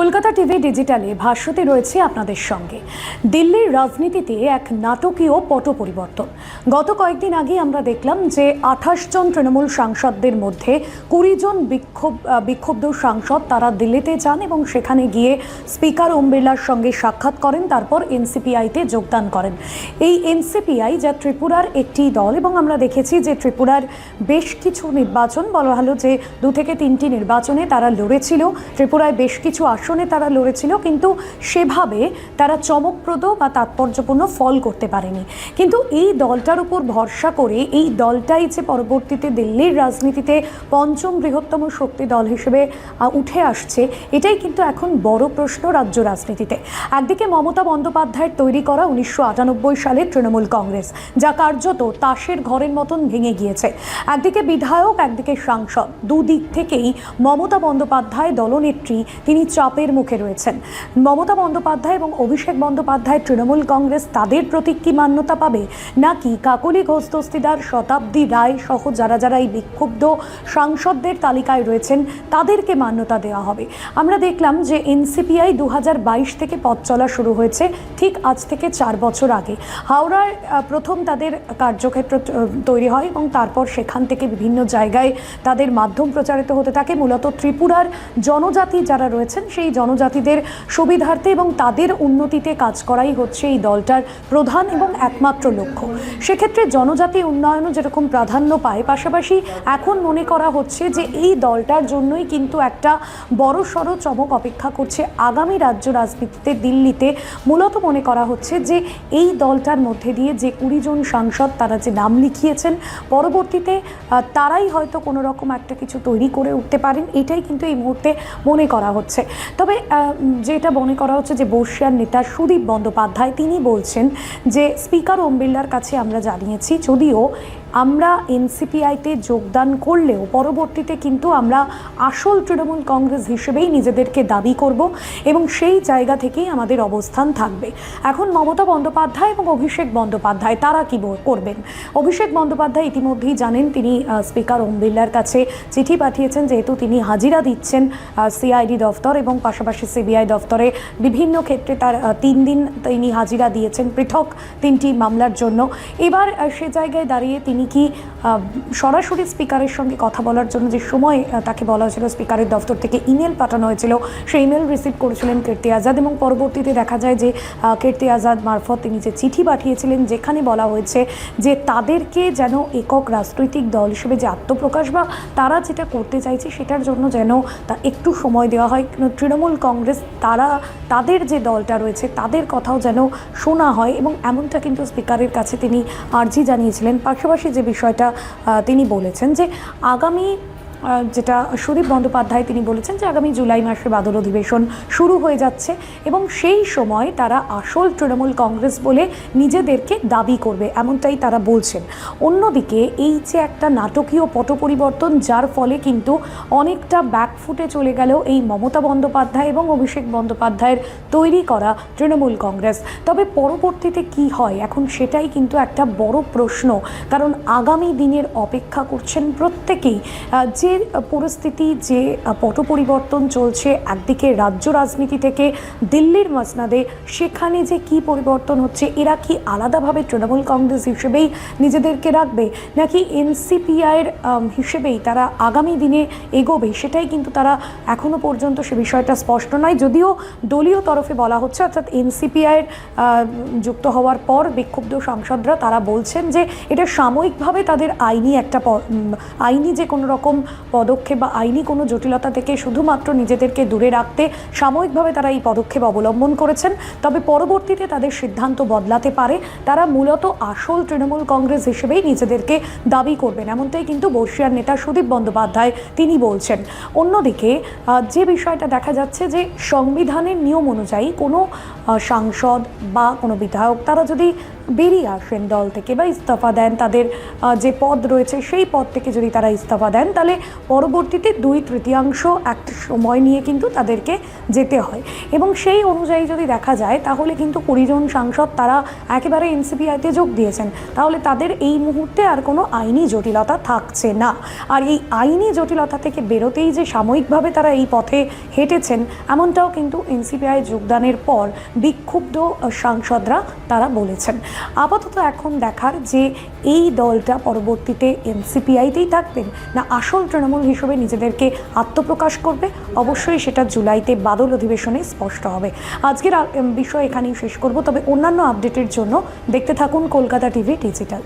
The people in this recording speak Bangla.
কলকাতা টিভি ডিজিটালে ভাষ্যতে রয়েছে আপনাদের সঙ্গে। দিল্লির রাজনীতিতে এক নাটকীয় পট পরিবর্তন। গত কয়েকদিন আগে আমরা দেখলাম যে 28 জন তৃণমূল সাংসদদের মধ্যে 20 জন বিক্ষুব্ধ সাংসদ তারা দিল্লিতে যান এবং সেখানে গিয়ে স্পিকার ওম বিড়লার সঙ্গে সাক্ষাৎ করেন, তারপর এনসিপিআইতে যোগদান করেন। এই এনসিপিআই যা ত্রিপুরার একটি দল এবং আমরা দেখেছি যে ত্রিপুরার বেশ কিছু নির্বাচন, বলা হলো যে 2 থেকে 3টি নির্বাচনে তারা লড়েছিল, ত্রিপুরায় বেশ কিছু আসনে তারা লড়েছিল, কিন্তু সেভাবে তারা চমকপ্রদ বা তাৎপর্যপূর্ণ ফল করতে পারেনি। কিন্তু এই দলটার উপর ভরসা করে এই দলটাই যে পরবর্তীতে দিল্লির রাজনীতিতে পঞ্চম বৃহত্তম শক্তি দল হিসেবে উঠে আসছে, এটাই কিন্তু এখন বড় প্রশ্ন রাজ্য রাজনীতিতে। একদিকে মমতা বন্দ্যোপাধ্যায়ের তৈরি করা 1998 সালের তৃণমূল কংগ্রেস, যা কার্যত তাসের ঘরের মতন ভেঙে গিয়েছে। একদিকে বিধায়ক, একদিকে সাংসদ, দুদিক থেকেই মমতা বন্দ্যোপাধ্যায় দলনেত্রী তিনি চাপের মুখে রয়েছেন। মমতা বন্দ্যোপাধ্যায় এবং অভিষেক বন্দ্যোপাধ্যায় তৃণমূল কংগ্রেস তাদের প্রতীক কি মান্যতা পাবে, নাকি কাকলি ঘোষ দস্তিদার, শতাব্দী রায় সহ যারা যারা এই বিক্ষুব্ধ সাংসদদের তালিকায় রয়েছেন তাদেরকে মান্যতা দেওয়া হবে? আমরা দেখলাম যে এনসিপিআই 2022 থেকে পথ চলা শুরু হয়েছে, ঠিক আজ থেকে 4 বছর আগে। হাওড়ার প্রথম তাদের কার্যক্ষেত্র তৈরি হয় এবং তারপর সেখান থেকে বিভিন্ন জায়গায় তাদের মাধ্যম প্রচারিত হতে থাকে। মূলত ত্রিপুরার জনজাতি যারা রয়েছেন সেই জনজাতিদের সুবিধার্থে এবং তাদের উন্নতিতে কাজ করাই হচ্ছে এই দলটার প্রধান এবং একমাত্র লক্ষ্য। সেক্ষেত্রে জনজাতি উন্নয়নও যেরকম প্রাধান্য পায়, পাশাপাশি এখন মনে করা হচ্ছে যে এই দলটার জন্যই কিন্তু একটা বড়সড় চমক অপেক্ষা করছে আগামী রাজ্য রাজনীতিতে দিল্লিতে। মূলত মনে করা হচ্ছে যে এই দলটার মধ্যে দিয়ে যে 20 জন সাংসদ তারা যে নাম লিখিয়েছেন, পরবর্তীতে তারাই হয়তো কোনো রকম একটা কিছু তৈরি করে উঠতে পারেন, এটাই কিন্তু এই মুহূর্তে মনে করা হচ্ছে। তবে যেটা মনে করা হচ্ছে যে বর্ষিয়ার নেতা সুদীপ বন্দ্যোপাধ্যায় তিনি বলছেন যে স্পিকার ওম বিড়লার কাছে আমরা জানিয়েছি, যদিও আমরা এনসিপিআইতে যোগদান করলেও পরবর্তীতে কিন্তু আমরা আসল তৃণমূল কংগ্রেস হিসেবেই নিজেদেরকে দাবি করব এবং সেই জায়গা থেকেই আমাদের অবস্থান থাকবে। এখন মমতা বন্দ্যোপাধ্যায় এবং অভিষেক বন্দ্যোপাধ্যায় তারা কী করবেন? অভিষেক বন্দ্যোপাধ্যায় ইতিমধ্যেই জানেন, তিনি স্পিকার ওম বিড়লার কাছে চিঠি পাঠিয়েছেন, যেহেতু তিনি হাজিরা দিচ্ছেন সিআইডি দফতর এবং পাশাপাশি সিবিআই দফতরে বিভিন্ন ক্ষেত্রে তার 3 দিন তিনি হাজিরা দিয়েছেন পৃথক 3টি মামলার জন্য। এবার সে জায়গায় দাঁড়িয়ে তিনি কি সরাসরি স্পিকারের সঙ্গে কথা বলার জন্য যে সময় তাকে বলা হয়েছিল, স্পিকারের দফতর থেকে ইমেল পাঠানো হয়েছিল, সেই ইমেল রিসিভ করেছিলেন কীর্তি আজাদ এবং পরবর্তীতে দেখা যায় যে কীর্তি আজাদ মারফত তিনি যে চিঠি পাঠিয়েছিলেন যেখানে বলা হয়েছে যে তাদেরকে যেন একক রাজনৈতিক দল হিসেবে যে আত্মপ্রকাশ বা তারা যেটা করতে চাইছে সেটার জন্য যেন তা একটু সময় দেওয়া হয়। তৃণমূল কংগ্রেস তাদের যে দলটা রয়েছে তাদের কথাও যেন শোনা হয় এবং এমনটা কিন্তু স্পিকারের কাছে তিনি আর্জি জানিয়েছিলেন। পাশাপাশি যে বিষয়টা তিনি বলেছেন যে আগামী যেটা সুদীপ বন্দ্যোপাধ্যায় তিনি বলেছেন যে আগামী জুলাই মাসে বাদল অধিবেশন শুরু হয়ে যাচ্ছে এবং সেই সময় তারা আসল তৃণমূল কংগ্রেস বলে নিজেদেরকে দাবি করবে, এমনটাই তারা বলছেন। অন্যদিকে এই যে একটা নাটকীয় পট পরিবর্তন, যার ফলে কিন্তু অনেকটা ব্যাকফুটে চলে গেল এই মমতা বন্দ্যোপাধ্যায় এবং অভিষেক বন্দ্যোপাধ্যায়ের তৈরি করা তৃণমূল কংগ্রেস। তবে পরবর্তীতে কি হয় এখন সেটাই কিন্তু একটা বড় প্রশ্ন, কারণ আগামী দিনের অপেক্ষা করছেন প্রত্যেকেই। যে পরিস্থিতি, যে পট পরিবর্তন চলছে একদিকে রাজ্য রাজনীতি থেকে দিল্লির মসনদে, সেখানে যে কি পরিবর্তন হচ্ছে, এরা কি আলাদাভাবে তৃণমূল কংগ্রেস হিসেবেই নিজেদেরকে রাখবে নাকি এনসিপিআইয়ের হিসেবেই তারা আগামী দিনে এগোবে, সেটাই কিন্তু তারা এখনও পর্যন্ত সে বিষয়টা স্পষ্ট নয়। যদিও দলীয় তরফে বলা হচ্ছে, অর্থাৎ এনসিপিআইয়ের যুক্ত হওয়ার পর বিক্ষুব্ধ সাংসদরা তারা বলছেন যে এটা সাময়িকভাবে তাদের আইনি যে কোনো রকম পদক্ষেপ বা আইনি কোনো জটিলতা থেকে শুধুমাত্র নিজেদেরকে দূরে রাখতে সাময়িকভাবে তারা এই পদক্ষেপ অবলম্বন করেছেন। তবে পরবর্তীতে তাদের সিদ্ধান্ত বদলাতে পারে, তারা মূলত আসল তৃণমূল কংগ্রেস হিসেবেই নিজেদেরকে দাবি করবেন, এমনটাই কিন্তু বর্ষিয়ার নেতা সুদীপ বন্দ্যোপাধ্যায় তিনি বলছেন। অন্যদিকে যে বিষয়টা দেখা যাচ্ছে যে সংবিধানের নিয়ম অনুযায়ী কোনো সাংসদ বা কোনো বিধায়ক তারা যদি বেরিয়ে আসেন দল থেকে বা ইস্তফা দেন, তাদের যে পদ রয়েছে সেই পদ থেকে যদি তারা ইস্তফা দেন, তাহলে পরবর্তীতে 2/3 একটা সময় নিয়ে কিন্তু তাদেরকে যেতে হয়। এবং সেই অনুযায়ী যদি দেখা যায় তাহলে কিন্তু 20 জন সাংসদ তারা একেবারে এনসিপিআইতে যোগ দিয়েছেন। তাহলে তাদের এই মুহূর্তে আর কোনো আইনি জটিলতা থাকছে না। আর এই আইনি জটিলতা থেকে বেরোতেই যে সাময়িকভাবে তারা এই পথে হেঁটেছেন, এমনটাও কিন্তু এনসিপিআই যোগদানের পর বিক্ষুব্ধ সাংসদরা তারা বলেছেন। আপাতত এখন দেখার যে এই দলটা পরবর্তীতে এনসিপিআইতেই থাকবেন না আসল তৃণমূল হিসেবে নিজেদেরকে আত্মপ্রকাশ করবে। অবশ্যই সেটা জুলাইতে বাদল অধিবেশনে স্পষ্ট হবে। আজকের বিষয় এখানেই শেষ করব, তবে অন্যান্য আপডেটের জন্য দেখতে থাকুন কলকাতা টিভি ডিজিটাল।